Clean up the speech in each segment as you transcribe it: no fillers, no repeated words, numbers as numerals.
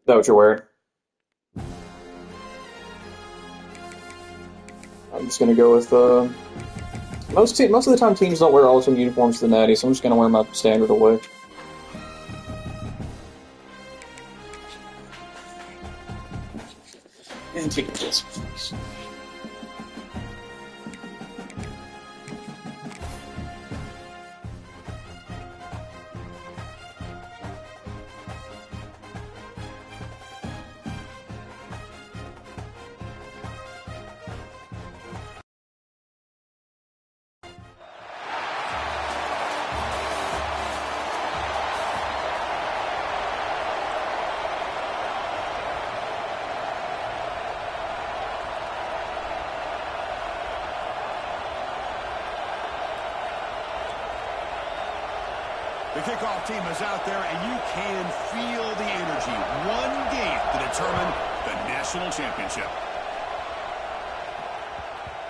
that what you're wearing? I'm just gonna go with most of the time teams don't wear alternate uniforms to the natty, so I'm just gonna wear my standard away. And take this, please. The kickoff team is out there, and you can feel the energy. One game to determine the national championship.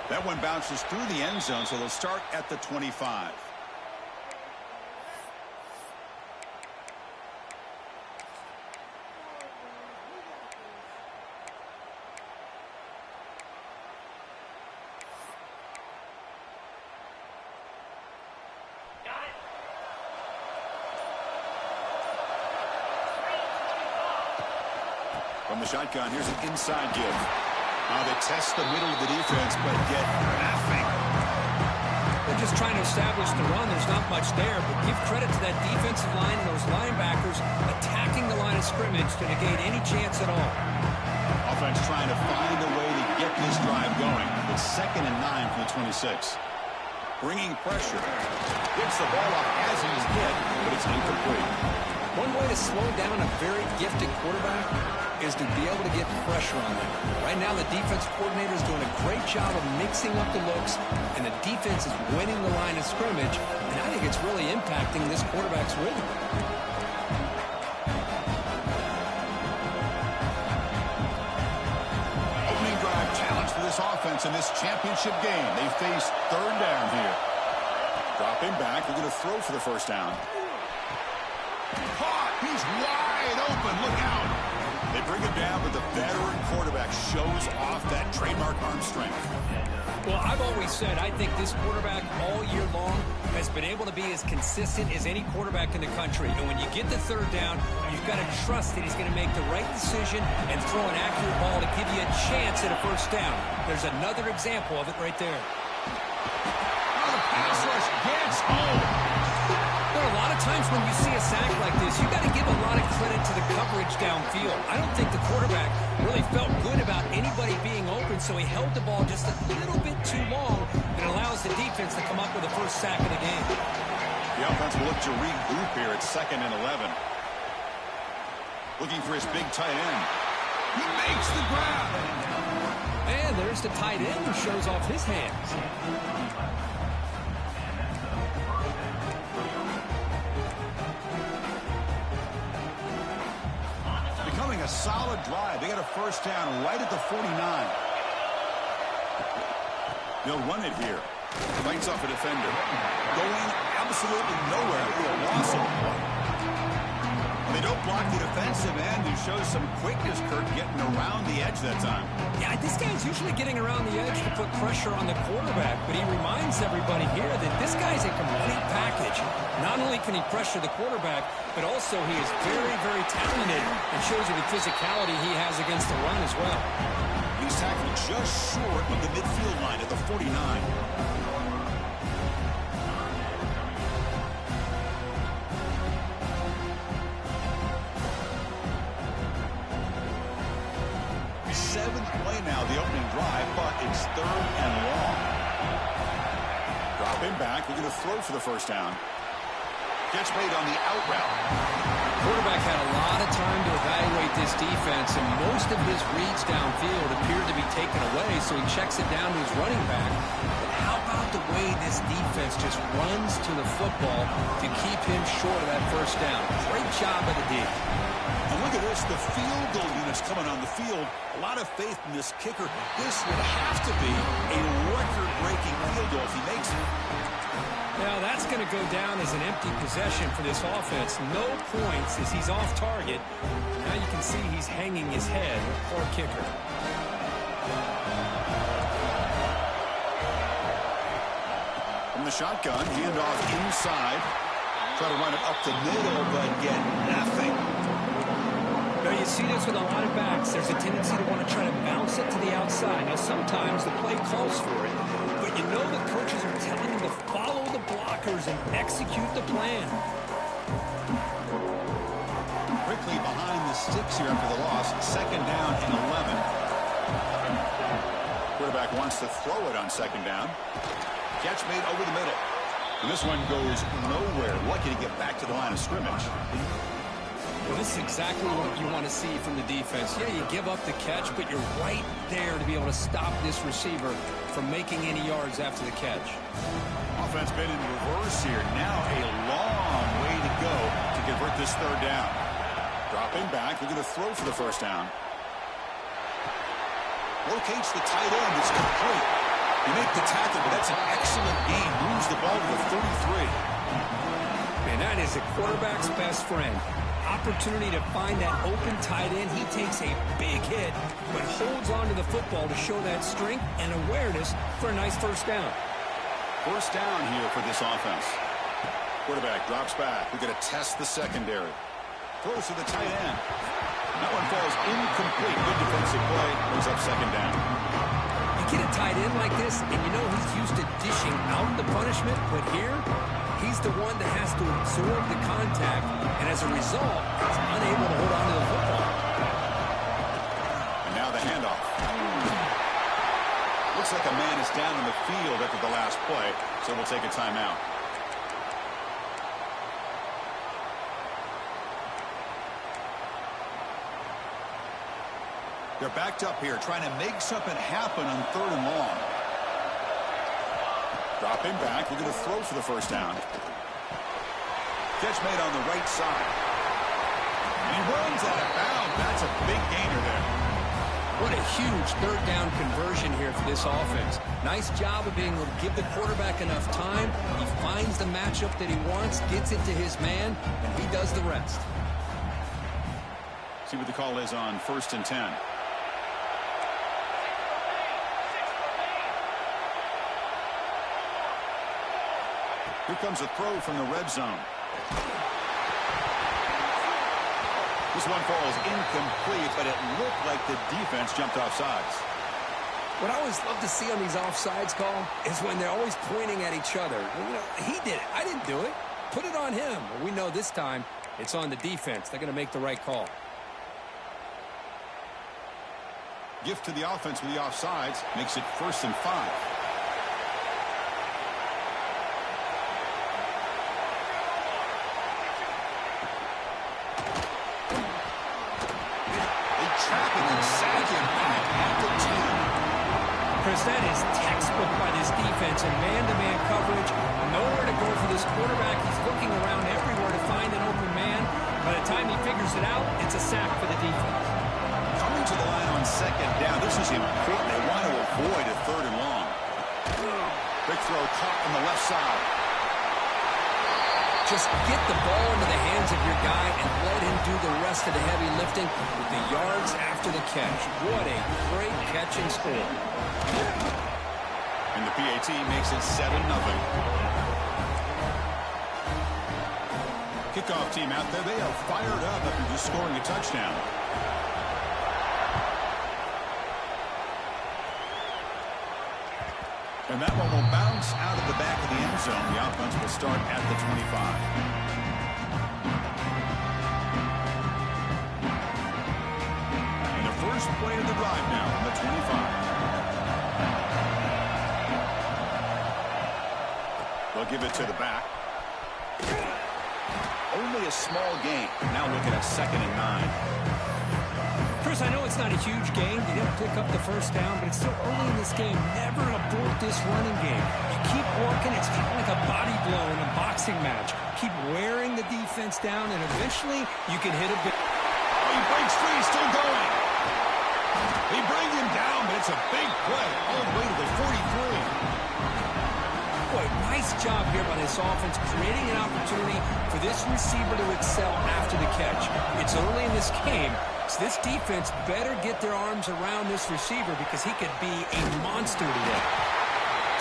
That one bounces through the end zone, so they'll start at the 25. From the shotgun, here's an inside give. They test the middle of the defense, but get nothing. They're just trying to establish the run. There's not much there, but give credit to that defensive line and those linebackers attacking the line of scrimmage to negate any chance at all. Offense trying to find a way to get this drive going. It's 2nd and 9 from the 26. Bringing pressure. Gets the ball off as he's hit, but it's incomplete. One way to slow down a very gifted quarterback is to be able to get pressure on them. Right now, the defense coordinator is doing a great job of mixing up the looks, and the defense is winning the line of scrimmage, and I think it's really impacting this quarterback's rhythm. Opening drive challenge for this offense in this championship game. They face 3rd down here. Dropping back, they're going to throw for the first down. Caught! He's wide open. Look out! They bring him down, but the veteran quarterback shows off that trademark arm strength. Well, I've always said I think this quarterback all year long has been able to be as consistent as any quarterback in the country. And when you get the 3rd down, you've got to trust that he's going to make the right decision and throw an accurate ball to give you a chance at a first down. There's another example of it right there. The pass rush gets home. There are a lot of times when you see a sack like this, you got to give a lot of credit to the coverage downfield. I don't think the quarterback really felt good about anybody being open, so he held the ball just a little bit too long and allows the defense to come up with the first sack of the game. The offense will look to regroup here at 2nd and 11. Looking for his big tight end. He makes the grab. And there's the tight end who shows off his hands. Becoming a solid drive. They got a first down right at the 49. They'll run it here. Fights off a defender. Going absolutely nowhere. A loss of 1. They don't block the defensive end, who shows some quickness, Kurt, getting around the edge that time. Yeah, this guy's usually getting around the edge to put pressure on the quarterback, but he reminds everybody here that this guy's a complete package. Not only can he pressure the quarterback, but also he is very, very talented and shows you the physicality he has against the run as well. He's tackled just short of the midfield line at the 49. Now the opening drive, but it's 3rd and long. Drop him back. We're going to throw for the first down. Catch made on the out route. Quarterback had a lot of time to evaluate this defense, and most of his reads downfield appeared to be taken away, so he checks it down to his running back. But how about the way this defense just runs to the football to keep him short of that first down? Great job by the D. And look at Chris, the field goal units coming on the field. A lot of faith in this kicker. This would have to be a record-breaking field goal if he makes it. Now that's going to go down as an empty possession for this offense. No points as he's off target. Now you can see he's hanging his head. Poor kicker. From the shotgun, handoff inside. Try to run it up the middle, but get nothing. Now you see this with a lot of backs. There's a tendency to want to try to bounce it to the outside. Now sometimes the play calls for it, but you know the coaches are telling them to follow the blockers and execute the plan. Quickly behind the sticks here after the loss. Second down and 11. Quarterback wants to throw it on second down. Catch made over the middle. And this one goes nowhere. Lucky to get back to the line of scrimmage. Well, this is exactly what you want to see from the defense. Yeah, you give up the catch, but you're right there to be able to stop this receiver from making any yards after the catch. Offense been in reverse here. Now a long way to go to convert this third down. Dropping back. They're going to throw for the first down. Locates the tight end. It's complete. You make the tackle, but that's an excellent game. Moves the ball to the 33. And that is a quarterback's best friend. Opportunity to find that open tight end. He takes a big hit, but holds on to the football to show that strength and awareness for a nice first down. First down here for this offense. Quarterback drops back. We're going to test the secondary. Throws to the tight end. That one falls incomplete. Good defensive play. Brings up second down. Get a tight end like this, and you know he's used to dishing out the punishment, but here, he's the one that has to absorb the contact, and as a result, he's unable to hold on to the football. And now the handoff. Looks like a man is down in the field after the last play, so we'll take a timeout. They're backed up here, trying to make something happen on third and long. Dropping back. We're going to throw for the first down. Catch made on the right side. And he runs out of bounds. That's a big gainer there. What a huge third down conversion here for this offense. Nice job of being able to give the quarterback enough time. He finds the matchup that he wants, gets it to his man, and he does the rest. See what the call is on 1st and 10. Here comes a throw from the red zone. This one falls incomplete, but it looked like the defense jumped off sides. What I always love to see on these offsides call is when they're always pointing at each other. Well, you know, he did it. I didn't do it. Put it on him. Well, we know this time it's on the defense. They're going to make the right call. Gift to the offense with the offsides makes it 1st and 5. Chris, that is textbook by this defense in man-to-man coverage. Nowhere to go for this quarterback. He's looking around everywhere to find an open man. By the time he figures it out, it's a sack for the defense. Coming to the line on second down. This is important. They want to avoid a third and long. Big throw caught on the left side. Just get the ball into the hands of your guy and let him do the rest of the heavy lifting with the yards after the catch. What a great catch and score. And the PAT makes it 7-0. Kickoff team out there. They are fired up after just scoring a touchdown. And that one will bounce out of the back of the end zone. The offense will start at the 25. And the first play of the drive now on the 25. They'll give it to the back. Only a small gain. Now looking at 2nd and 9. Chris, I know it's not a huge game. You didn't pick up the first down, but it's still early in this game. Never abort this running game. You keep working. It's kind of like a body blow in a boxing match. Keep wearing the defense down, and eventually you can hit a big. Oh, he breaks breaks free, still going. He brings him down, but it's a big play all the way to the 43. Boy, nice job here by this offense, creating an opportunity for this receiver to excel after the catch. It's early in this game, so this defense better get their arms around this receiver because he could be a monster today.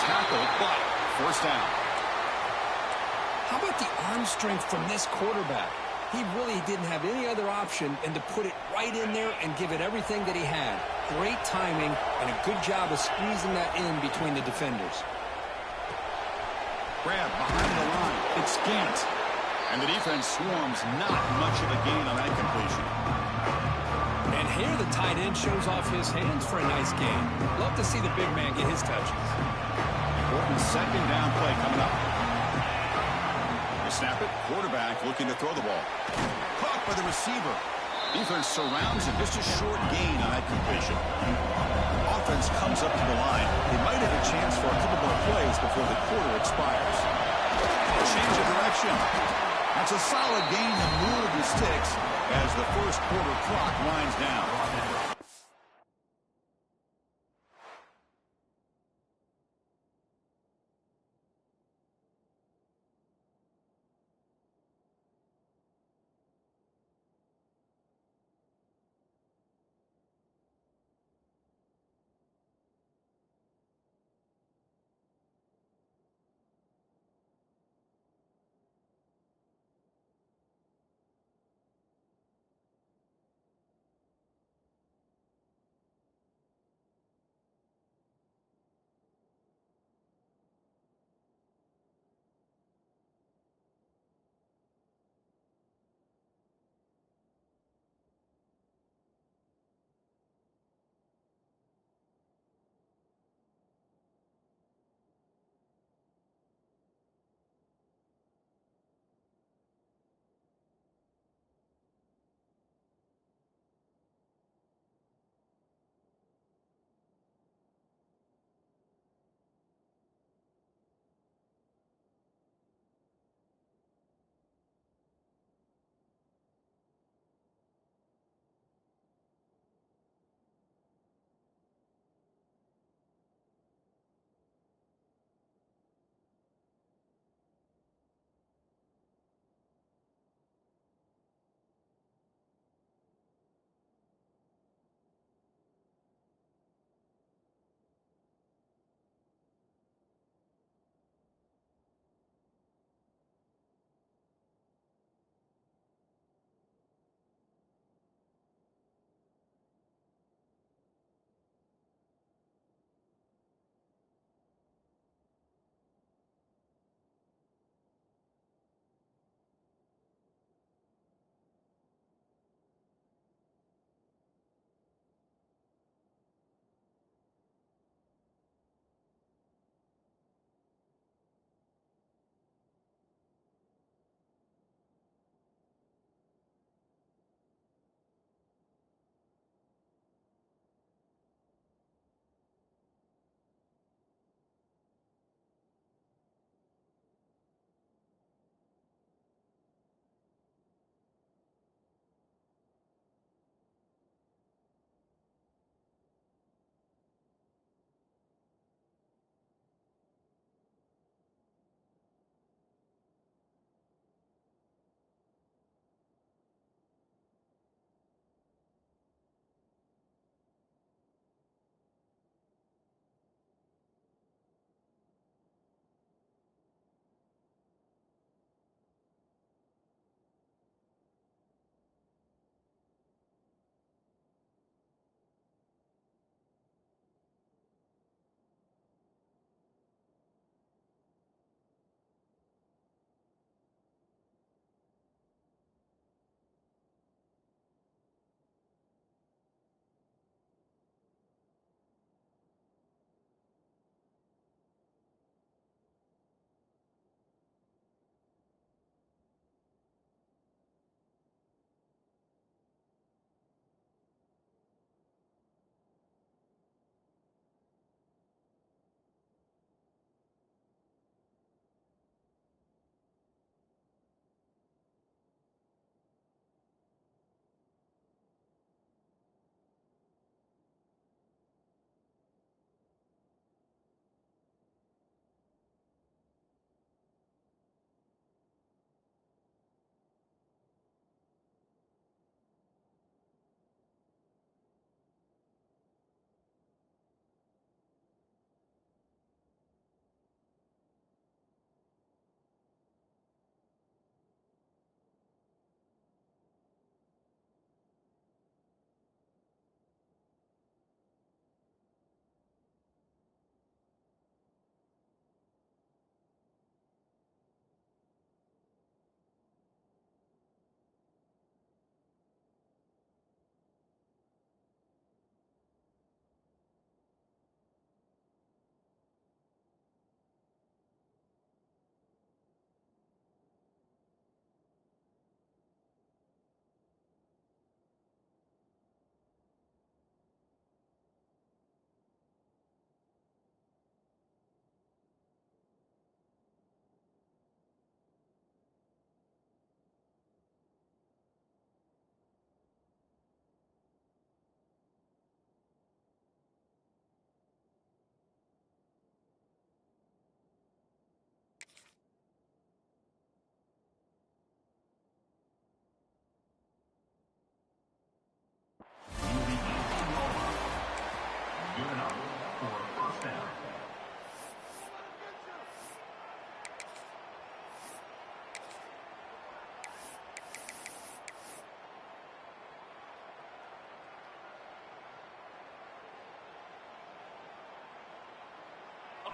Tackle, but first down. How about the arm strength from this quarterback? He really didn't have any other option than to put it right in there and give it everything that he had. Great timing and a good job of squeezing that in between the defenders. Grab behind the line. It's scant. And the defense swarms, not much of a gain on that completion. And here the tight end shows off his hands for a nice gain. Love to see the big man get his touches. Important second down play coming up. They snap it. Quarterback looking to throw the ball. Caught by the receiver. Defense surrounds him. Just a short gain on that completion. Offense comes up to the line. They might have a chance for a couple more plays before the quarter expires. Change of direction. That's a solid gain to move the sticks as the first quarter clock winds down.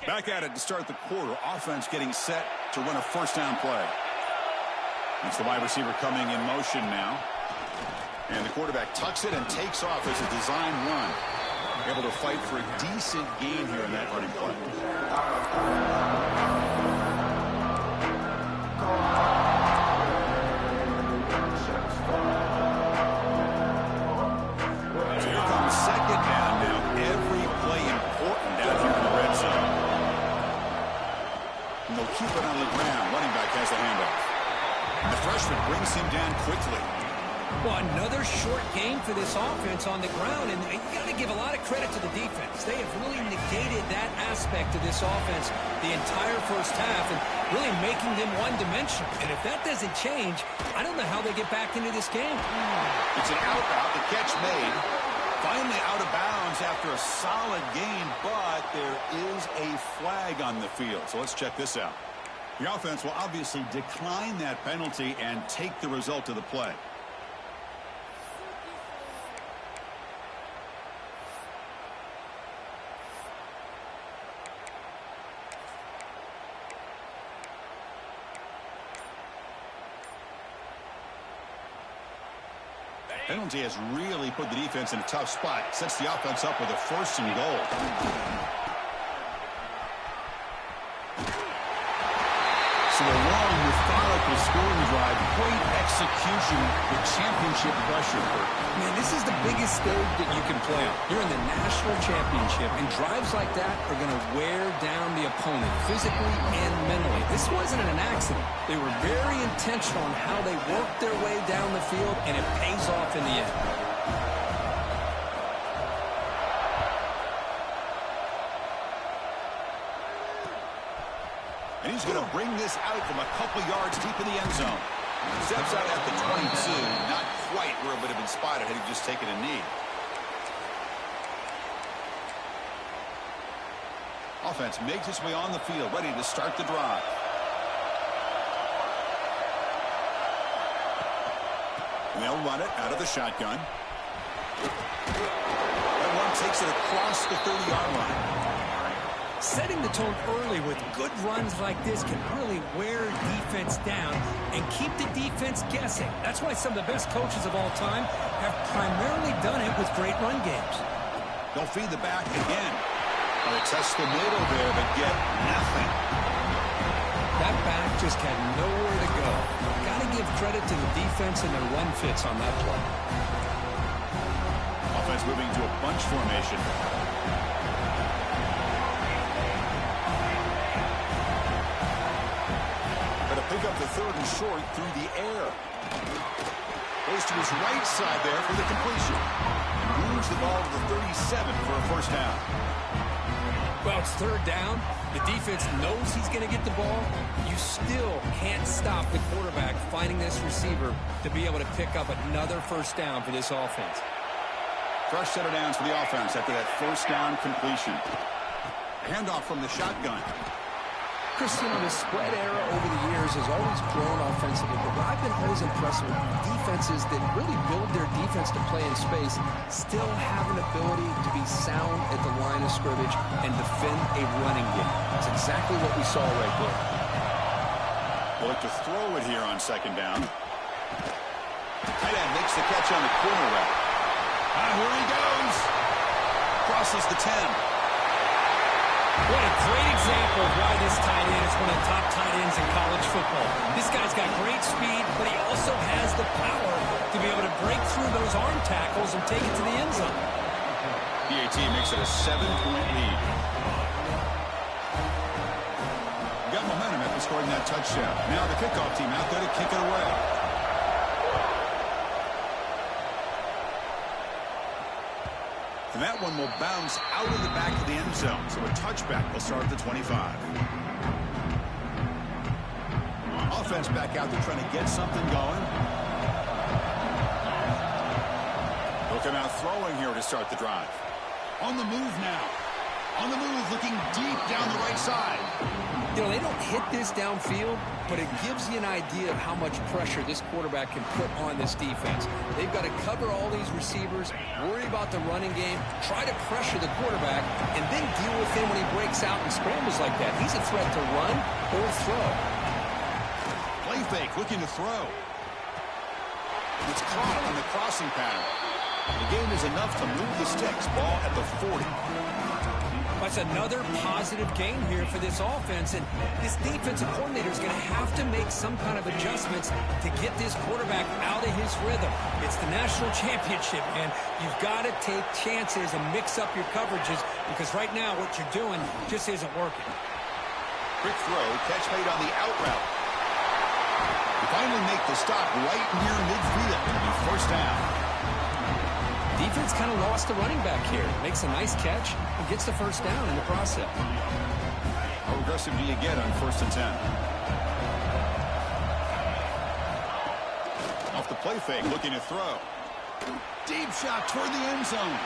Back at it to start the quarter. Offense getting set to run a first down play. It's the wide receiver coming in motion now. And the quarterback tucks it and takes off as a design run. Able to fight for a decent gain here in that running play. So here comes second down now. Every play important down here in the red zone. And they'll keep it on the ground. Running back has the handoff. And the freshman brings him down quickly. Well, another short game for this offense on the ground, and you got to give a lot of credit to the defense. They have really negated that aspect of this offense the entire first half and really making them one-dimensional. And if that doesn't change, I don't know how they get back into this game. It's an out route. The catch made. Finally out of bounds after a solid game, but there is a flag on the field. So let's check this out. The offense will obviously decline that penalty and take the result of the play. Penalty has really put the defense in a tough spot. Sets the offense up with a first and goal. So a long, methodical scoring drive. Great execution with championship pressure. Man, this is the biggest stage that you can play on. You're in the national championship, and drives like that are going to wear down the opponent physically and mentally. This wasn't an accident. They were very intentional on how they worked their way down the field, and it pays off in the end. And he's going to bring this out from a couple yards deep in the end zone. Steps out at the 22. Not quite where it would have been spotted had he just taken a knee. Offense makes its way on the field, ready to start the drive. And they'll run it out of the shotgun. That one takes it across the 30-yard line. Setting the tone early with good runs like this can really wear defense down and keep the defense guessing. That's why some of the best coaches of all time have primarily done it with great run games. They'll feed the back again. They test the middle there, but get nothing. That back just had nowhere to go. Got to give credit to the defense and their run fits on that play. Offense moving to a bunch formation. Pick up the third and short through the air. Goes to his right side there for the completion. And moves the ball to the 37 for a first down. Well, it's third down. The defense knows he's going to get the ball. You still can't stop the quarterback finding this receiver to be able to pick up another first down for this offense. Fresh set of downs for the offense after that first down completion. A handoff from the shotgun. Christian, the spread era over the years has always grown offensively, but what I've been always impressed with defenses that really build their defense to play in space still have an ability to be sound at the line of scrimmage and defend a running game. That's exactly what we saw right there. They'll look to throw it here on second down. Tight end makes the catch on the corner route. Here he goes. Crosses the 10. What a great example of why this tight end is one of the top tight ends in college football. This guy's got great speed, but he also has the power to be able to break through those arm tackles and take it to the end zone. PAT makes it a 7-point lead. Got momentum after scoring that touchdown. Now the kickoff team out there to kick it away. And that one will bounce out of the back of the end zone. So a touchback will start at the 25. Offense back out there trying to get something going. They'll come out throwing here to start the drive. On the move now. On the move, looking deep down the right side. You know, they don't hit this downfield, but it gives you an idea of how much pressure this quarterback can put on this defense. They've got to cover all these receivers, worry about the running game, try to pressure the quarterback, and then deal with him when he breaks out and scrambles like that. He's a threat to run or throw. Play fake, looking to throw. It's caught on the crossing pattern. The game is enough to move the sticks. Ball at the 40. That's another positive game here for this offense, and this defensive coordinator is going to have to make some kind of adjustments to get this quarterback out of his rhythm. It's the national championship, man. You've got to take chances and mix up your coverages because right now what you're doing just isn't working. Quick throw, catch made on the out route. They finally make the stop right near midfield. It'll be first down. Defense kind of lost the running back here. Makes a nice catch and gets the first down in the process. How aggressive do you get on 1st and 10? Off the play fake, looking to throw. Deep shot toward the end zone.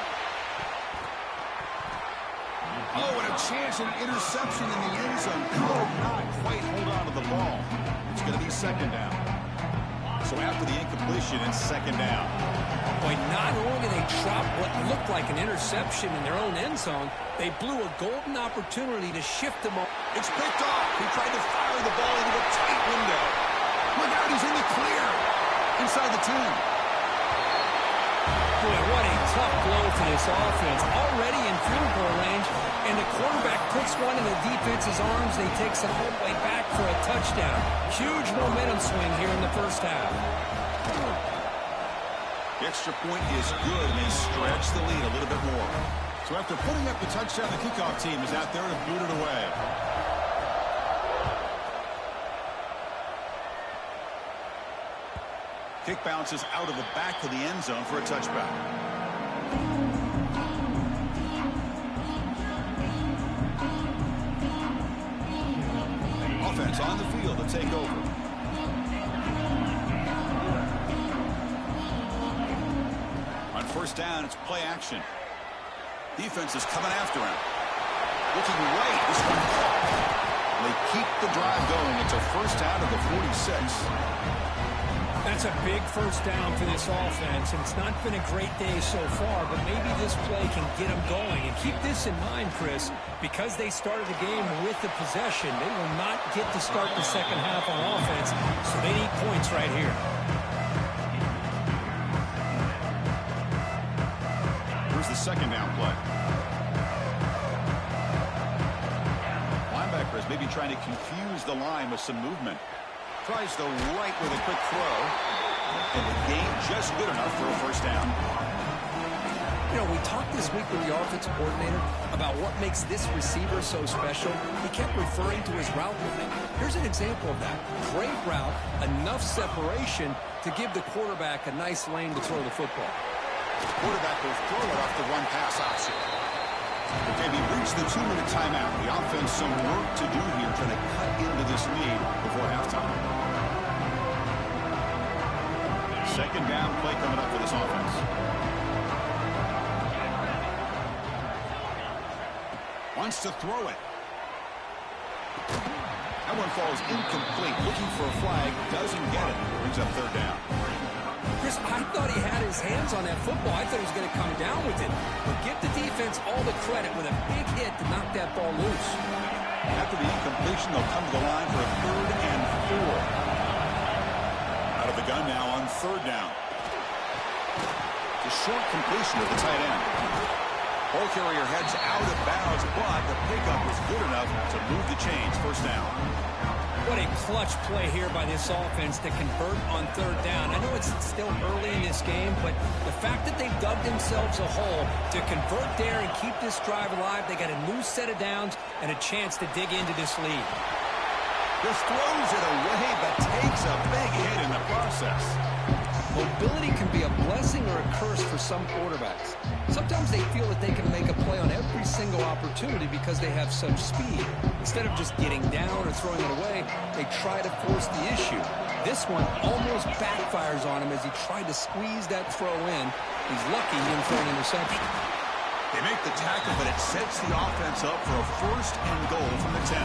Oh, and a chance, an interception in the end zone. Could not quite hold on to the ball. It's going to be 2nd down. So after the incompletion, it's 2nd down. Boy, not only did they drop what looked like an interception in their own end zone, they blew a golden opportunity to shift them up. It's picked off. He tried to fire the ball into a tight window. Look out, he's in the clear. Inside the 10. Boy, what a tough blow to this offense. Already in field goal range, and the quarterback puts one in the defense's arms, and he takes it all the way back for a touchdown. Huge momentum swing here in the first half. The extra point is good, and they stretch the lead a little bit more. So after putting up the touchdown, the kickoff team is out there to boot it away. Kick bounces out of the back of the end zone for a touchback. Offense on the field to take over. On 1st down, it's play action. Defense is coming after him. Looking right. This one caught. They keep the drive going. It's a 1st down of the 46. That's a big first down for this offense, and it's not been a great day so far, but maybe this play can get them going. And keep this in mind, Chris, because they started the game with the possession, they will not get to start the second half on offense, so they need points right here. Here's the 2nd down play. Linebackers maybe trying to confuse the line with some movement. Tries the right with a quick throw. And the game just good enough for a 1st down. You know, we talked this week with the offensive coordinator about what makes this receiver so special. He kept referring to his route movement. Here's an example of that. Great route, enough separation to give the quarterback a nice lane to throw the football. The quarterback will throw it off the run-pass option. Okay, we reached the 2-minute timeout. The offense some work to do here, trying to cut into this lead before halftime. 2nd down play coming up for this offense. Wants to throw it. That one falls incomplete. Looking for a flag. Doesn't get it. Brings up 3rd down. Chris, I thought he had his hands on that football. I thought he was going to come down with it. But give the defense all the credit with a big hit to knock that ball loose. After the incompletion, they'll come to the line for a 3rd and 4. Out of the gun now on 3rd down. The short completion of the tight end. Ball carrier heads out of bounds, but the pickup was good enough to move the chains. 1st down. What a clutch play here by this offense to convert on 3rd down. I know it's still early in this game, but the fact that they've dug themselves a hole to convert there and keep this drive alive, they got a new set of downs and a chance to dig into this lead. Just throws it away, but takes a big hit in the process. Mobility can be a blessing or a curse for some quarterbacks. Sometimes they feel that they can make a play on every single opportunity because they have such speed. Instead of just getting down or throwing it away, they try to force the issue. This one almost backfires on him as he tried to squeeze that throw in. He's lucky he didn't throw an interception. They make the tackle, but it sets the offense up for a 1st and goal from the 10.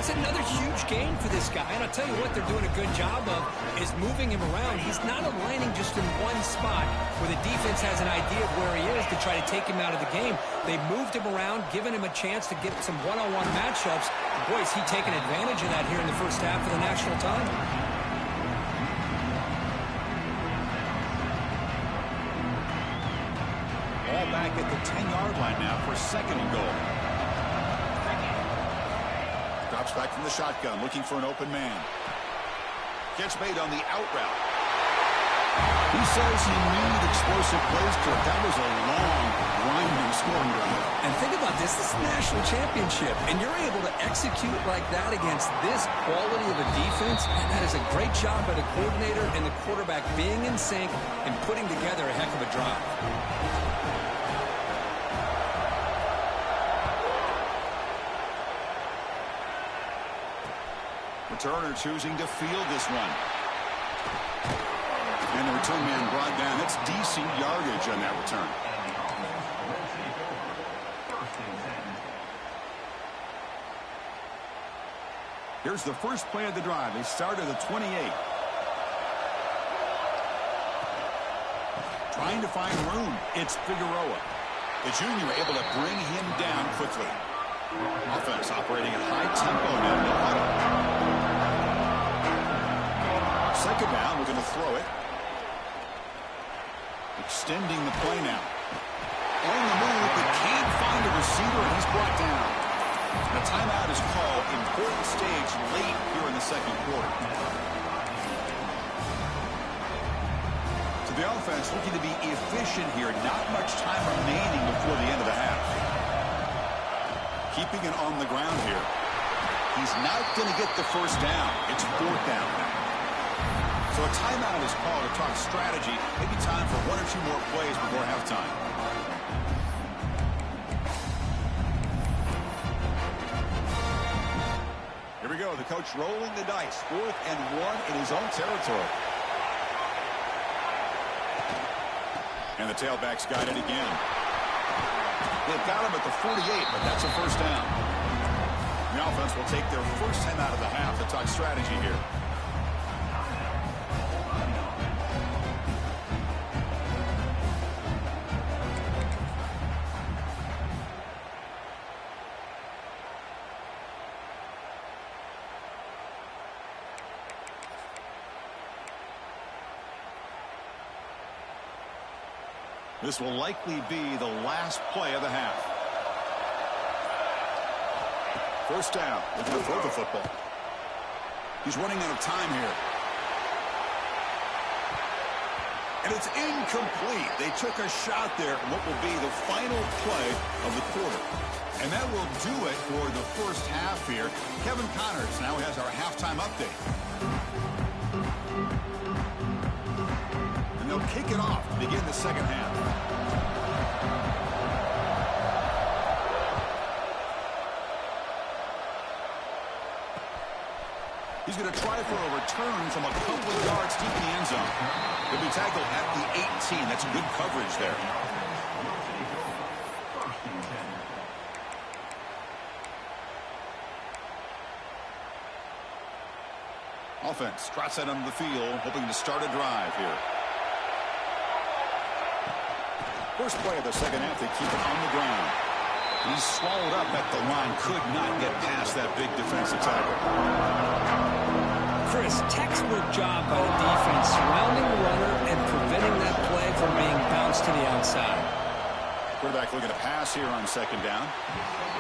It's another huge game for this guy, and I'll tell you what they're doing a good job of is moving him around. He's not aligning just in one spot where the defense has an idea of where he is to try to take him out of the game. They've moved him around, given him a chance to get some one-on-one matchups. Boy, is he taking advantage of that here in the first half of the national title. Ball back at the 10-yard line now for second and goal. Drops back from the shotgun, looking for an open man. Gets made on the out route. He says he needed explosive plays to it. That was a long, grinding scoring drive. And think about this. This is a national championship, and you're able to execute like that against this quality of a defense. And that is a great job by the coordinator and the quarterback being in sync and putting together a heck of a drive. Returner choosing to field this one. And the return man brought down. That's decent yardage on that return. Here's the first play of the drive. They start at the 28. Trying to find room. It's Figueroa. The junior able to bring him down quickly. Offense operating at high tempo now. No huddle. Second down. We're going to throw it. Extending the play now. On the move, but can't find a receiver, and he's brought down. The timeout is called. Important stage late here in the second quarter. So the offense looking to be efficient here. Not much time remaining before the end of the half. Keeping it on the ground here. He's not going to get the first down. It's fourth down now. So a timeout is called to talk strategy. Maybe time for one or two more plays before halftime. Here we go. The coach rolling the dice. 4th and 1 in his own territory. And the tailbacks got it again. They've got him at the 48, but that's a first down. The offense will take their first time out of the half to talk strategy here. This will likely be the last play of the half. First down. Looking to throw the football. He's running out of time here. And it's incomplete. They took a shot there at what will be the final play of the quarter. And that will do it for the first half here. Kevin Connors now has our halftime update. And they'll kick it off to begin the second half. He's going to try for a return from a couple of yards deep in the end zone. He'll be tackled at the 18. That's good coverage there. Offense trots out onto the field, hoping to start a drive here. First play of the second half, they keep it on the ground. He's swallowed up at the line, could not get past that big defensive tackle. Chris, textbook job by the defense surrounding the runner and preventing that play from being bounced to the outside. Quarterback looking to pass here on second down.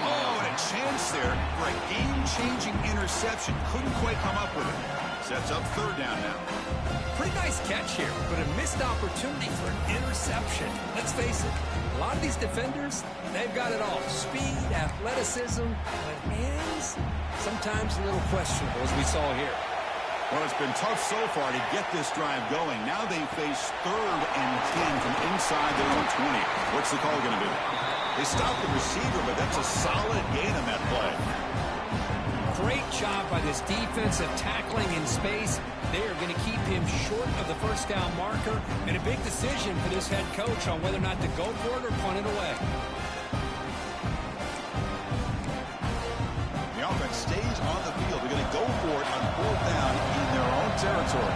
Oh, and a chance there for a game-changing interception. Couldn't quite come up with it. Sets up third down now. Pretty nice catch here, but a missed opportunity for an interception. Let's face it, a lot of these defenders, they've got it all. Speed, athleticism, but hands, sometimes a little questionable, as we saw here. Well, it's been tough so far to get this drive going. Now they face 3rd and 10 from inside their own 20. What's the call going to be? They stopped the receiver, but that's a solid gain on that play. Great job by this defensive tackling in space. They are going to keep him short of the first down marker, and a big decision for this head coach on whether or not to go for it or punt it away. The offense stays on the field. They're going to go for it on 4th down in their own territory.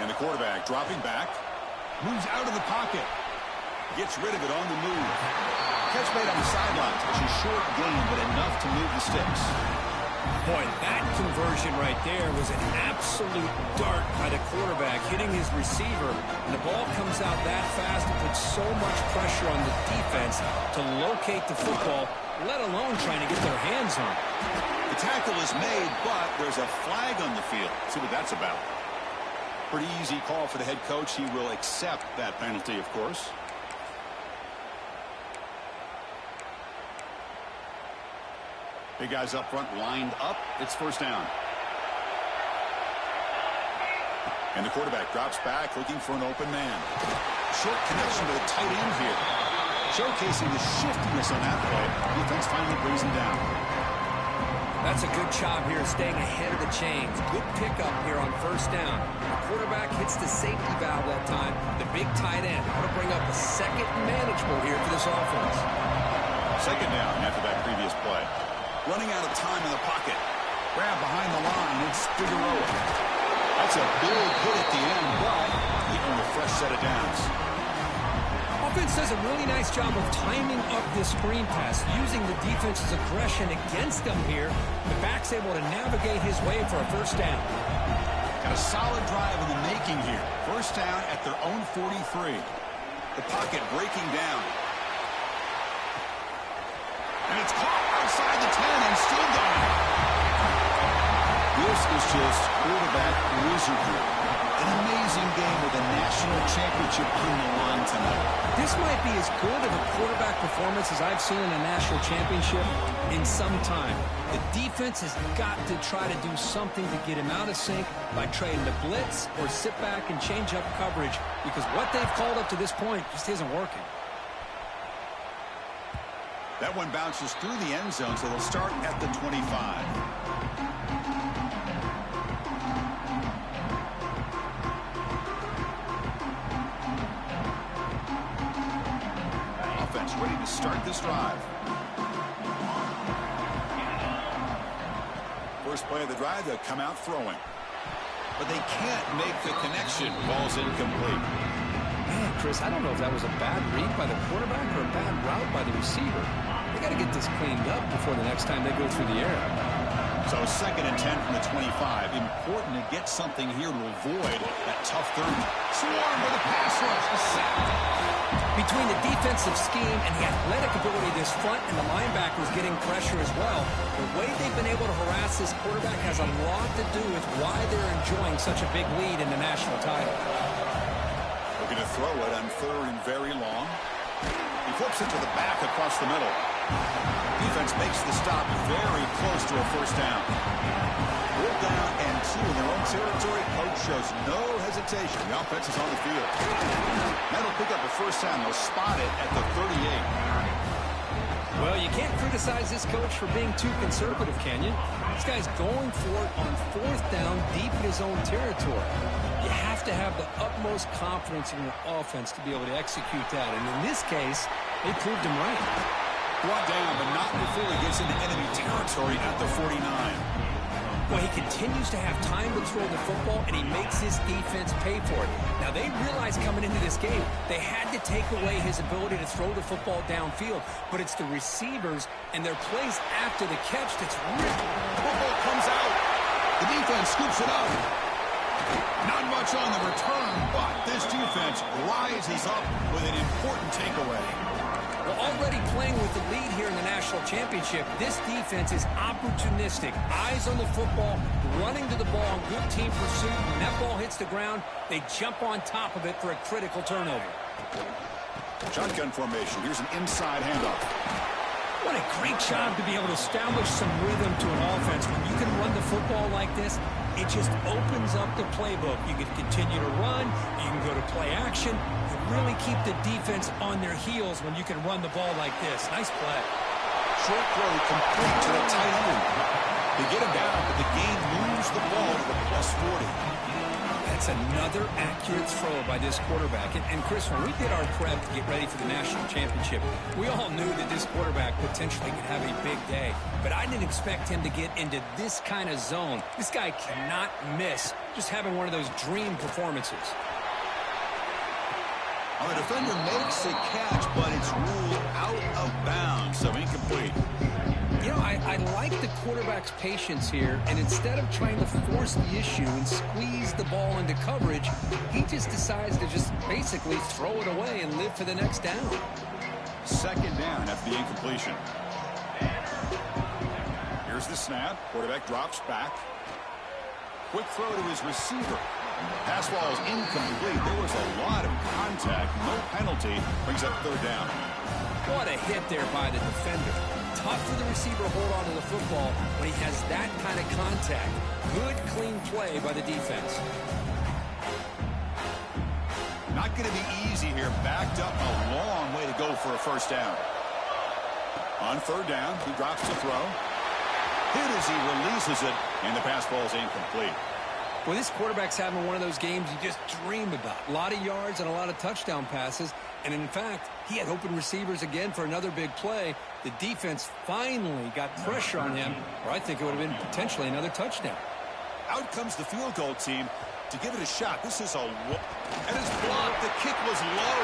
And the quarterback dropping back. Moves out of the pocket. Gets rid of it on the move. Catch made on the sidelines. It's a short gain, but enough to move the sticks. Boy, that conversion right there was an absolute dart by the quarterback, hitting his receiver. And the ball comes out that fast and puts so much pressure on the defense to locate the football, let alone trying to get their hands on it. The tackle is made, but there's a flag on the field. See what that's about. Pretty easy call for the head coach. He will accept that penalty, of course. Big guys up front lined up. It's 1st down. And the quarterback drops back looking for an open man. Short connection to the tight end here. Showcasing the shiftiness on that play. Defense finally brings him down. That's a good job here, staying ahead of the chains. Good pickup here on 1st down. The quarterback hits the safety valve that time. The big tight end ought to bring up a second manageable here for this offense. 2nd down after that previous play. Running out of time in the pocket. Grab behind the line. It's Figueroa. That's a big hit at the end, but even with a fresh set of downs. Offense does a really nice job of timing up this screen pass, using the defense's aggression against them here. The back's able to navigate his way for a 1st down. Got a solid drive in the making here. 1st down at their own 43. The pocket breaking down. And it's caught outside the 10 and still going. This is just quarterback wizardry. An amazing game with a national championship on the line tonight. This might be as good of a quarterback performance as I've seen in a national championship in some time. The defense has got to try to do something to get him out of sync by trading the blitz or sit back and change up coverage, because what they've called up to this point just isn't working. That one bounces through the end zone, so they'll start at the 25. Offense ready to start this drive. First play of the drive, they'll come out throwing. But they can't make the connection. Ball's incomplete. Man, Chris, I don't know if that was a bad read by the quarterback or a bad route by the receiver. They got to get this cleaned up before the next time they go through the air. So 2nd and 10 from the 25. Important to get something here to avoid that tough third. Swarm with a pass rush. A sack. Between the defensive scheme and the athletic ability of this front and the linebackers getting pressure as well, the way they've been able to harass this quarterback has a lot to do with why they're enjoying such a big lead in the national title. Looking to throw it on 3rd and very long. He flips it to the back across the middle. Defense makes the stop very close to a 1st down. 4th down and 2 in their own territory. Coach shows no hesitation. The offense is on the field. That'll pick up a 1st down. They'll spot it at the 38. Well, you can't criticize this coach for being too conservative, can you? This guy's going for it on 4th down deep in his own territory. You have to have the utmost confidence in your offense to be able to execute that. And in this case, they proved him right. Brought down, but not before he gets into enemy territory at the 49. Well, he continues to have time to throw the football, and he makes his defense pay for it. Now, they realized coming into this game, they had to take away his ability to throw the football downfield, but it's the receivers and their plays after the catch that's really... Football comes out. The defense scoops it up. Not much on the return, but this defense rises up with an important takeaway. Well, already playing with the lead here in the national championship, this defense is opportunistic. Eyes on the football, running to the ball in good team pursuit. When that ball hits the ground, they jump on top of it for a critical turnover. Shotgun formation. Here's an inside handoff. What a great job to be able to establish some rhythm to an offense. When you can run the football like this, it just opens up the playbook. You can continue to run. You can go to play action. You really keep the defense on their heels when you can run the ball like this. Nice play. Short throw complete to the tight end. They get him down, but the game moves the ball to the +40. That's another accurate throw by this quarterback. And Chris, when we did our prep to get ready for the national championship, we all knew that this quarterback potentially could have a big day. But I didn't expect him to get into this kind of zone. This guy cannot miss, just having one of those dream performances. Well, the defender makes the catch, but it's ruled out of bounds, so incomplete. You know, I like the quarterback's patience here, and instead of trying to force the issue and squeeze the ball into coverage, he just decides to just basically throw it away and live for the next down. Second down after the incompletion. Here's the snap. Quarterback drops back. Quick throw to his receiver. Pass ball is incomplete. There was a lot of contact. No penalty. Brings up third down. What a hit there by the defender. Tough for the receiver to hold on to the football when he has that kind of contact. Good, clean play by the defense. Not going to be easy here. Backed up a long way to go for a first down. On third down, he drops to throw. Hit as he releases it, and the pass ball is incomplete. Well, this quarterback's having one of those games you just dream about. A lot of yards and a lot of touchdown passes. And in fact, he had open receivers again for another big play. The defense finally got pressure on him, or I think it would have been potentially another touchdown. Out comes the field goal team to give it a shot. This is and it's blocked. The kick was low.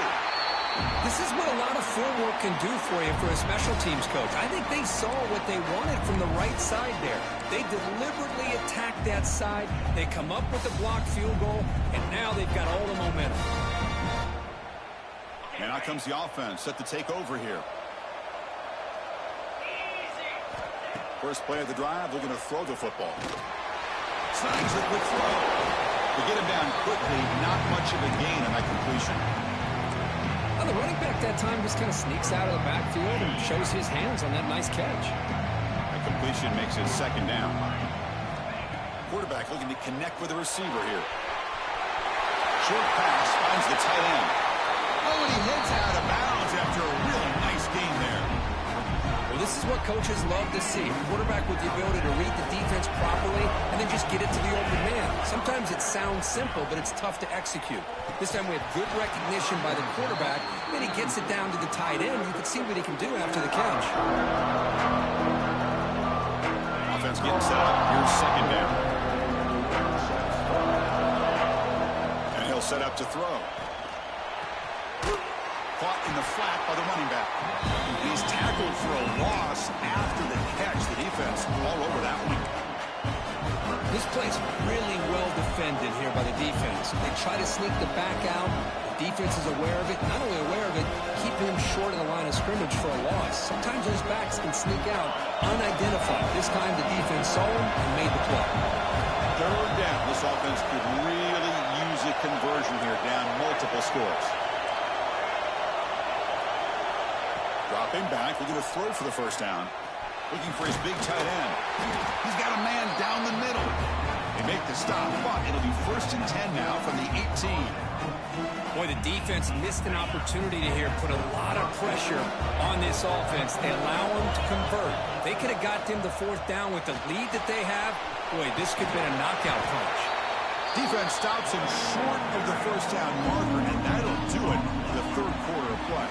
This is what a lot of field work can do for you for a special teams coach. I think they saw what they wanted from the right side there. They deliberately attacked that side. They come up with a blocked field goal, and now they've got all the momentum. And out comes the offense set to take over here. First play of the drive, they're going to throw the football. Snags a quick throw. They get him down quickly. Not much of a gain on that completion. Well, the running back that time just kind of sneaks out of the backfield and shows his hands on that nice catch. That completion makes it second down. Quarterback looking to connect with the receiver here. Short pass finds the tight end. Oh, and he heads out of bounds after a really nice gain there. Well, this is what coaches love to see. A quarterback with the ability to read the defense properly and then just get it to the open man. Sometimes it sounds simple, but it's tough to execute. This time we have good recognition by the quarterback. Then he gets it down to the tight end. You can see what he can do after the catch. Offense getting set up. Here's second down. And he'll set up to throw. Caught in the flat by the running back. He's tackled for a loss after the catch. The defense all over that one. This play's really well defended here by the defense. They try to sneak the back out. The defense is aware of it. Not only aware of it, keeping him short of the line of scrimmage for a loss. Sometimes those backs can sneak out unidentified. This time the defense saw him and made the play. Third down. This offense could really use a conversion here, down multiple scores. Dropping back, looking to throw for the first down. Looking for his big tight end. He's got a man down the middle. They make the stop, but it'll be 1st and 10 now from the 18. Boy, the defense missed an opportunity to here put a lot of pressure on this offense. They allow him to convert. They could have got them the 4th down with the lead that they have. Boy, this could have been a knockout punch. Defense stops him short of the first down marker, and that'll do it in the 3rd quarter of play.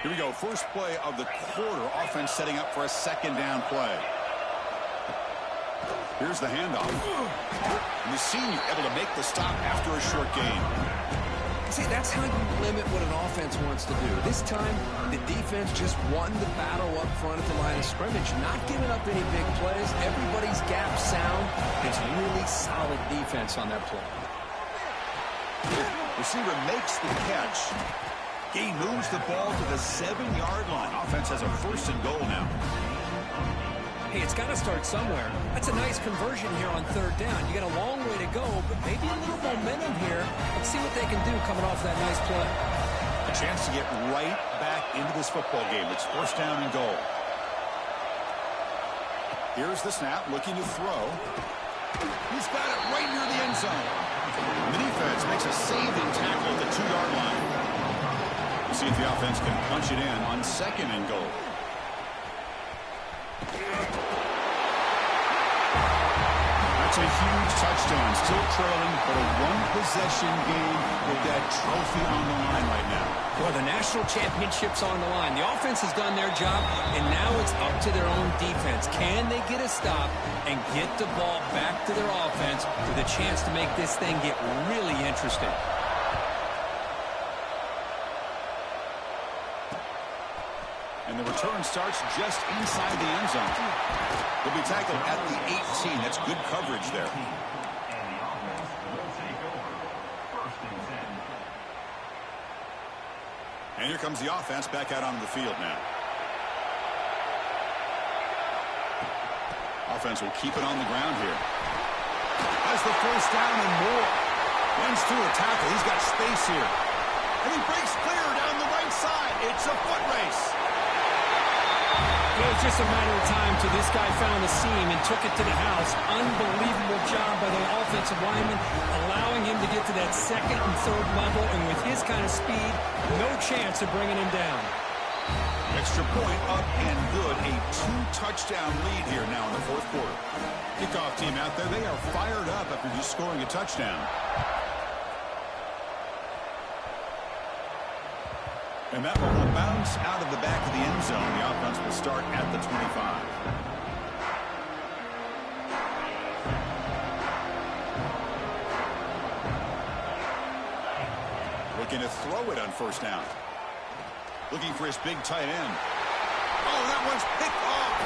Here we go. First play of the quarter. Offense setting up for a 2nd down play. Here's the handoff. And the senior able to make the stop after a short gain. See, that's how you limit what an offense wants to do. This time, the defense just won the battle up front at the line of scrimmage, not giving up any big plays. Everybody's gap sound. It's really solid defense on that play. Receiver makes the catch. He moves the ball to the 7-yard line. Offense has a 1st and goal now. Hey, it's got to start somewhere. That's a nice conversion here on 3rd down. You got a long way to go, but maybe a little momentum here. Let's see what they can do coming off that nice play. A chance to get right back into this football game. It's 1st down and goal. Here's the snap, looking to throw. He's got it right near the end zone. The defense makes a saving tackle at the 2-yard line. We'll see if the offense can punch it in on 2nd and goal. That's a huge touchdown. Still trailing, but a one-possession game with that trophy on the line right now. Well, the national championship's on the line. The offense has done their job, and now it's up to their own defense. Can they get a stop and get the ball back to their offense with a chance to make this thing get really interesting? And the return starts just inside the end zone. He'll be tackled at the 18. That's good coverage there. And here comes the offense back out onto the field now. Offense will keep it on the ground here. Has the first down and more. Runs through a tackle. He's got space here. And he breaks clear down the right side. It's a foot race. It was just a matter of time till this guy found the seam and took it to the house. Unbelievable job by the offensive lineman, allowing him to get to that 2nd and 3rd level, and with his kind of speed, no chance of bringing him down. Extra point up and good. A 2-touchdown lead here now in the 4th quarter. Kickoff team out there. They are fired up after just scoring a touchdown. And that one will bounce out of the back of the end zone. The offense will start at the 25. Looking to throw it on 1st down. Looking for his big tight end. Oh, that one's picked off.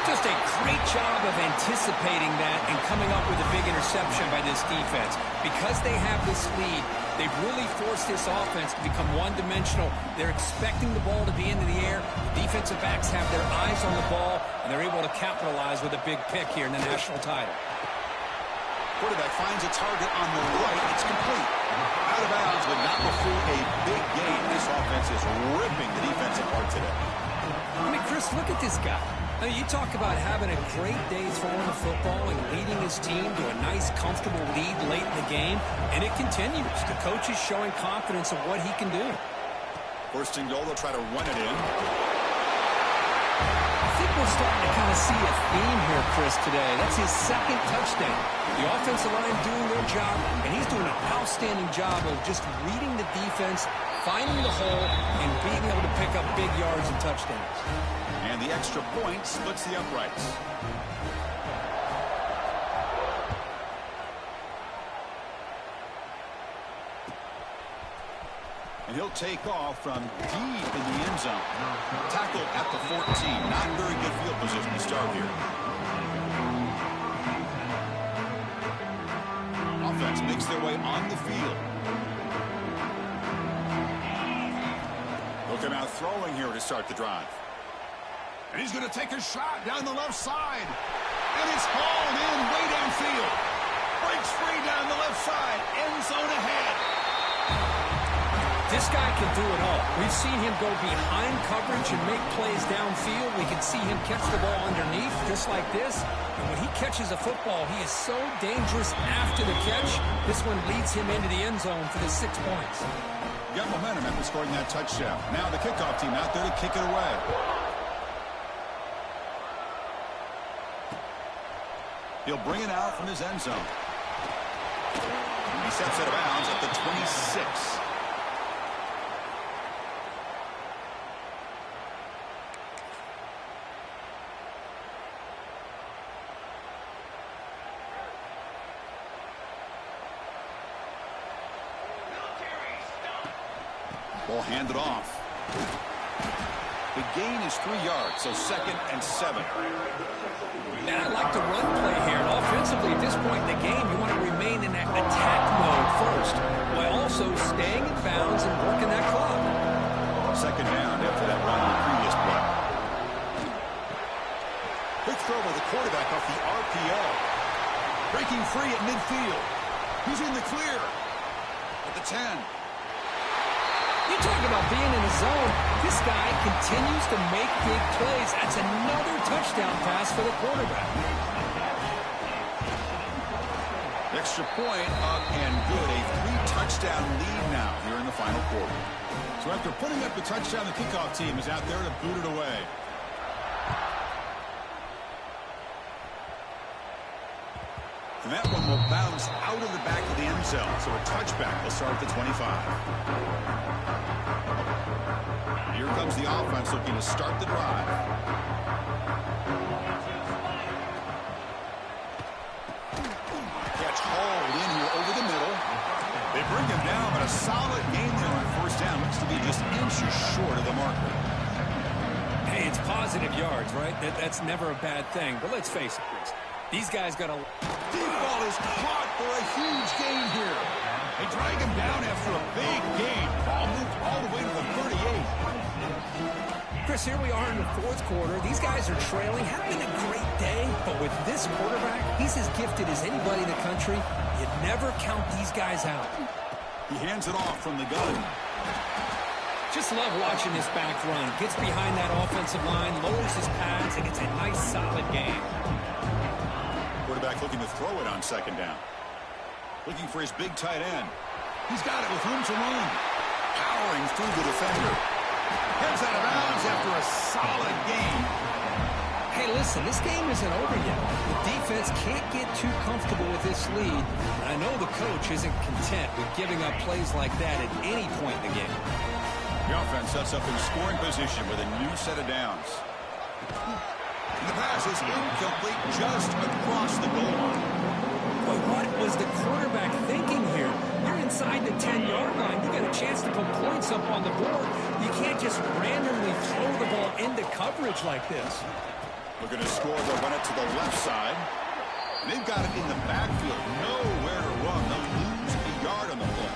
Just a great job of anticipating that and coming up with a big interception by this defense. Because they have this lead, they've really forced this offense to become one-dimensional. They're expecting the ball to be into the air. The defensive backs have their eyes on the ball, and they're able to capitalize with a big pick here in the national title. Quarterback finds a target on the right. It's complete. Out of bounds, but not before a big gain. This offense is ripping the defense apart today. I mean, Chris, look at this guy. I mean, you talk about having a great day throwing the football and leading his team to a nice, comfortable lead late in the game, and it continues. The coach is showing confidence of what he can do. 1st and goal, they'll try to run it in. I think we're starting to kind of see a theme here, Chris, today. That's his 2nd touchdown. The offensive line doing their job, and he's doing an outstanding job of just reading the defense, finding the hole, and being able to pick up big yards and touchdowns. And the extra point splits the uprights. And he'll take off from deep in the end zone. Tackled at the 14. Not very good field position to start here. Offense makes their way on the field. They'll come out throwing here to start the drive. And he's going to take a shot down the left side. And it's hauled in way downfield. Breaks free down the left side. End zone ahead. This guy can do it all. We've seen him go behind coverage and make plays downfield. We can see him catch the ball underneath just like this. And when he catches a football, he is so dangerous after the catch. This one leads him into the end zone for the 6 points. Got momentum after scoring that touchdown. Now the kickoff team out there to kick it away. He'll bring it out from his end zone. And he steps out of bounds at the 26. Ball handed off. The gain is 3 yards, so 2nd and 7. And I like the run play here. And offensively, at this point in the game, you want to remain in that attack mode first, while also staying in bounds and working that clock. 2nd down after that run in the previous play. Quick throw by the quarterback off the RPO. Breaking free at midfield. He's in the clear at the 10. You talk about being in the zone. This guy continues to make big plays. That's another touchdown pass for the quarterback. The extra point up and good. A 3-touchdown lead now here in the final quarter. So after putting up the touchdown, the kickoff team is out there to boot it away. And that one will bounce out of the back of the end zone. So a touchback will start at the 25. Here comes the offense looking to start the drive. Catch hauled in here over the middle. They bring him down, but a solid game there on first down. Looks to be just inches short of the marker. Hey, it's positive yards, right? That's never a bad thing. But let's face it, Chris. These guys got a... Deep ball is caught for a huge gain here. They drag him down after a big gain. Ball moved all the way to the 38. Chris, here we are in the fourth quarter. These guys are trailing, having a great day. But with this quarterback, he's as gifted as anybody in the country. You never count these guys out. He hands it off from the gun. Just love watching this back run. Gets behind that offensive line, lowers his pads, and gets a nice, solid gain. Quarterback looking to throw it on second down. Looking for his big tight end. He's got it with room to run. Powering through the defender. Heads out of bounds after a solid gain. Hey, listen, this game isn't over yet. The defense can't get too comfortable with this lead. And I know the coach isn't content with giving up plays like that at any point in the game. The offense sets up in scoring position with a new set of downs. And the pass is incomplete just across the goal line. But what was the quarterback thinking here? You're inside the 10-yard line. You got a chance to put points up on the board. You can't just randomly throw the ball into coverage like this. Looking to score, they'll run it to the left side. And they've got it in the backfield. Nowhere to run. They'll lose a yard on the play.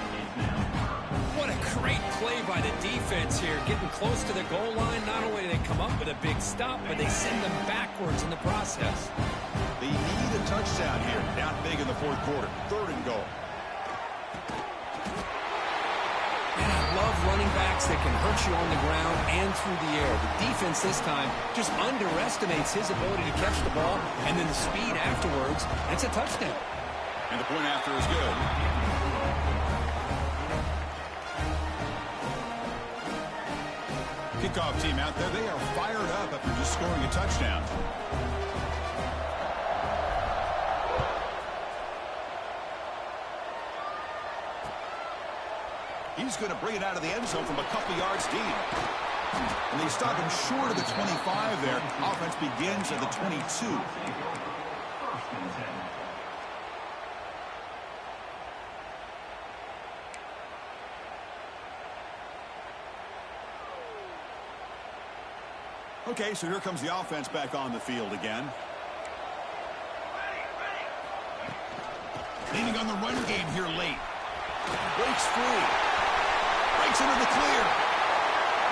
What a great play by the defense here. Getting close to the goal line, not only do they come up with a big stop, but they send them backwards in the process. They need a touchdown here. Down big in the fourth quarter. 3rd and goal. Man, I love running backs that can hurt you on the ground and through the air. The defense this time just underestimates his ability to catch the ball, and then the speed afterwards. It's a touchdown. And the point after is good. Kickoff team out there, they are fired up after just scoring a touchdown. He's going to bring it out of the end zone from a couple yards deep. And they stop him short of the 25 there. Offense begins at the 22. Okay, so here comes the offense back on the field again. Leaning on the run game here late. Breaks free. Breaks into the clear.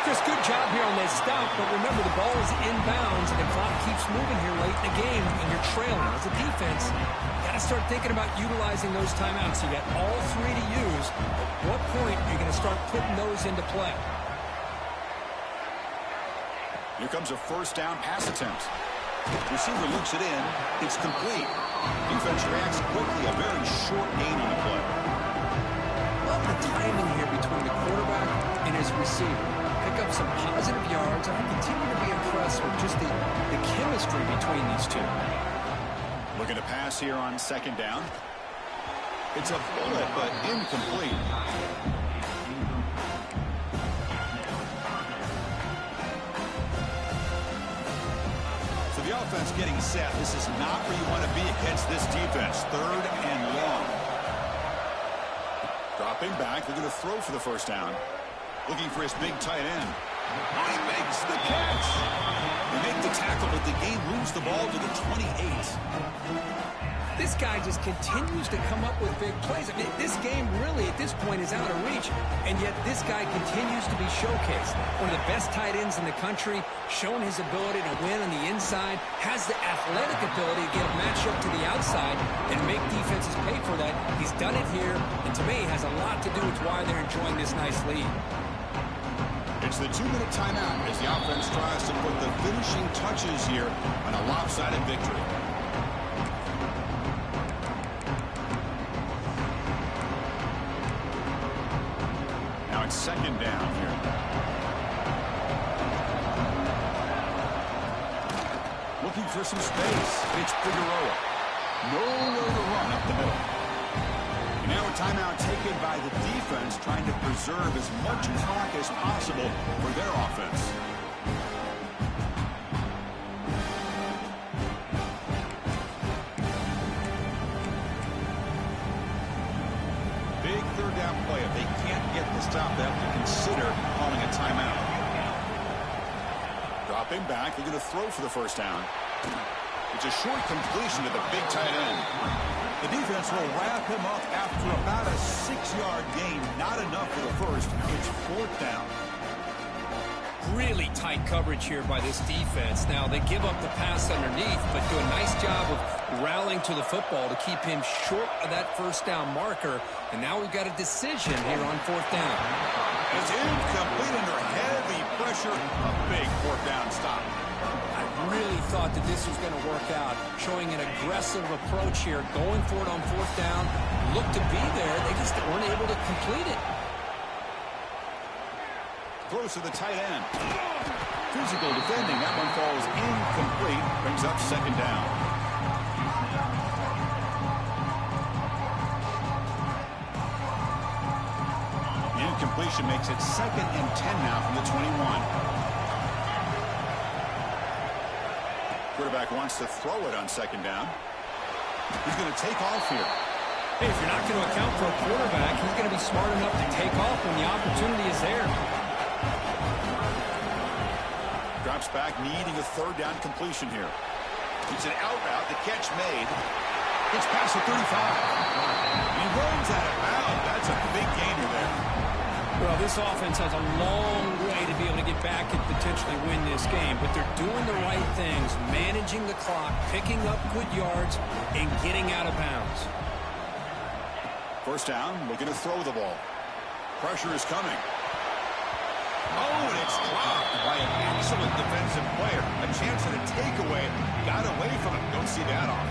Chris, good job here on that stop, but remember the ball is inbounds and the clock keeps moving here late in the game and you're trailing. As a defense, you got to start thinking about utilizing those timeouts. You got all 3 to use. At what point are you going to start putting those into play? Here comes a first down pass attempt. Receiver looks it in. It's complete. Defense reacts quickly. A very short gain on the play. Love the timing here between the quarterback and his receiver. Pick up some positive yards, and I continue to be impressed with just the chemistry between these two. Looking to pass here on second down. It's a bullet, but incomplete. The offense getting set. This is not where you want to be against this defense. 3rd and long. Dropping back. They're going to throw for the first down. Looking for his big tight end. Oh, he makes the catch. They make the tackle, but the game moves the ball to the 28. This guy just continues to come up with big plays. I mean, this game really, at this point, is out of reach, and yet this guy continues to be showcased. One of the best tight ends in the country, shown his ability to win on the inside, has the athletic ability to get a matchup to the outside and make defenses pay for that. He's done it here, and to me, has a lot to do with why they're enjoying this nice lead. It's the 2-minute timeout as the offense tries to put the finishing touches here on a lopsided victory. second down here. Looking for some space. It's Figueroa. Nowhere to run up the middle. And now a timeout taken by the defense, trying to preserve as much clock as possible for their offense. Big third down play. If they can't get the stop, they have to consider calling a timeout. Dropping back, they're going to throw for the first down. It's a short completion to the big tight end. The defense will wrap him up after about a 6-yard gain. Not enough for the first. It's fourth down. Really tight coverage here by this defense. Now, they give up the pass underneath, but do a nice job of rallying to the football to keep him short of that first down marker. And now we've got a decision here on fourth down. It's incomplete under heavy pressure. A big fourth down stop. I really thought that this was going to work out, showing an aggressive approach here, going for it on fourth down. Looked to be there. They just weren't able to complete it. Close to the tight end. Physical defending. That one falls incomplete. Brings up second down. Incompletion makes it 2nd and 10 now from the 21. Quarterback wants to throw it on second down. He's going to take off here. Hey, if you're not going to account for a quarterback, he's going to be smart enough to take off when the opportunity is there. Drops back, needing a third down completion here. It's an out route. The catch made. It's past the 35. He runs out of bounds. That's a big gainer there. Well, this offense has a long way to be able to get back and potentially win this game, but they're doing the right things, managing the clock, picking up good yards, and getting out of bounds. First down, looking to throw the ball. Pressure is coming. Oh, and it's dropped by an excellent defensive player. A chance at a takeaway. Got away from him. Don't see that often.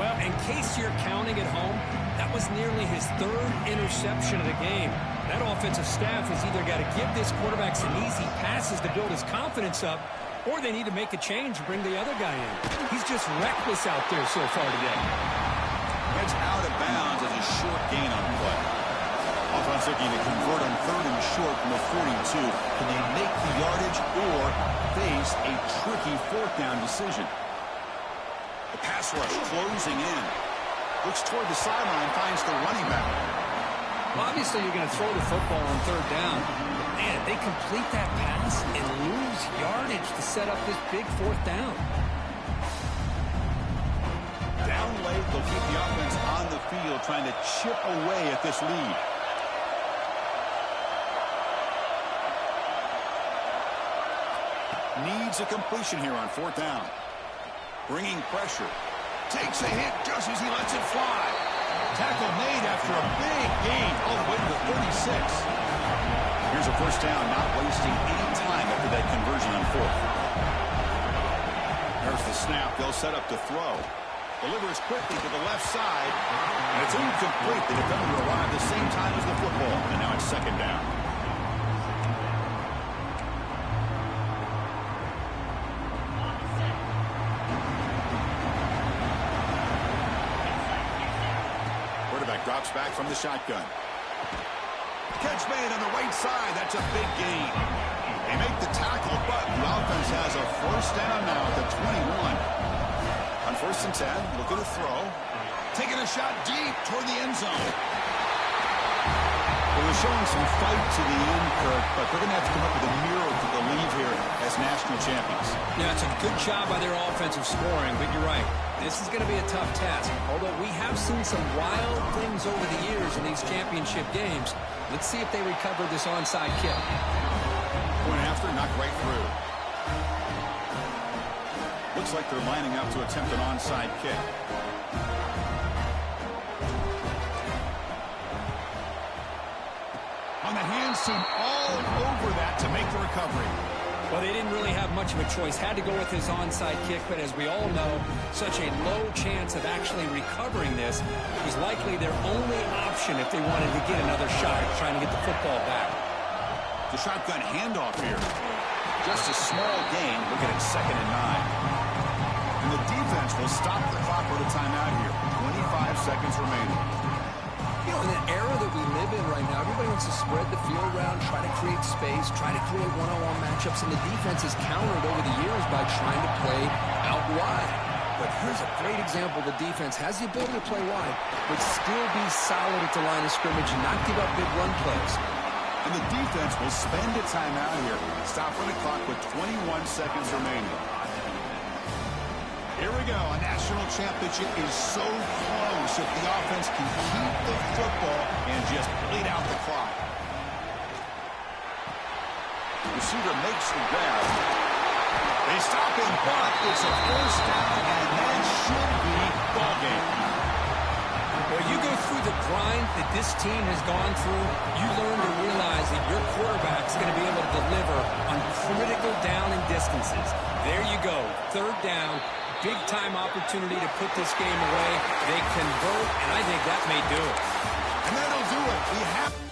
Well, in case you're counting at home, that was nearly his 3rd interception of the game. That offensive staff has either got to give this quarterback some easy passes to build his confidence up, or they need to make a change and bring the other guy in. He's just reckless out there so far today. It's out of bounds as a short gain on play. Offense looking to convert on 3rd and short from the 42. Can they make the yardage or face a tricky 4th down decision? The pass rush closing in. Looks toward the sideline, finds the running back. Well, obviously, you're going to throw the football on 3rd down. But man, they complete that pass and lose yardage to set up this big 4th down. Down late, they'll keep the offense on the field, trying to chip away at this lead. Needs a completion here on 4th down. Bringing pressure. Takes a hit just as he lets it fly. Tackle made after a big gain all the way to the 36. Here's a first down, not wasting any time after that conversion on 4th. There's the snap. They'll set up to throw. Delivers quickly to the left side. And it's incomplete. The defender arrived the same time as the football. And now it's second down. Drops back from the shotgun. Catch made on the right side. That's a big gain. They make the tackle, but the offense has a first down now at the 21. On 1st and 10, looking to throw. Taking a shot deep toward the end zone. Well, they're showing some fight to the end, Kirk, but they're going to have to come up with a miracle to leave here as national champions. Yeah, it's a good job by their offensive scoring, but you're right. This is going to be a tough task. Although we have seen some wild things over the years in these championship games. Let's see if they recover this onside kick. Point after, knocked right through. Looks like they're lining up to attempt an onside kick. On the hands team all over that to make the recovery. Well, they didn't really have much of a choice. Had to go with his onside kick, but as we all know, such a low chance of actually recovering this. It was likely their only option if they wanted to get another shot at trying to get the football back. The shotgun handoff here. Just a small gain. Look at it, 2nd and 9. And the defense will stop the clock with a timeout here. 25 seconds remaining. You know, in the era that we live in right now, everybody wants to spread the field around, try to create space, try to create one-on-one matchups, and the defense has countered over the years by trying to play out wide. But here's a great example. The defense has the ability to play wide, but still be solid at the line of scrimmage and not give up big run plays. And the defense will spend a timeout here. Stopping the clock with 21 seconds remaining. Here we go. A national championship is so close if the offense can keep the football and just bleed out the clock. Receiver makes the grab. They stop him, but it's a 1st down, and that should be ball game. When you go through the grind that this team has gone through, you learn to realize that your quarterback's going to be able to deliver on critical down and distances. There you go. 3rd down. Big-time opportunity to put this game away. They convert, and I think that may do it. And that'll do it. We have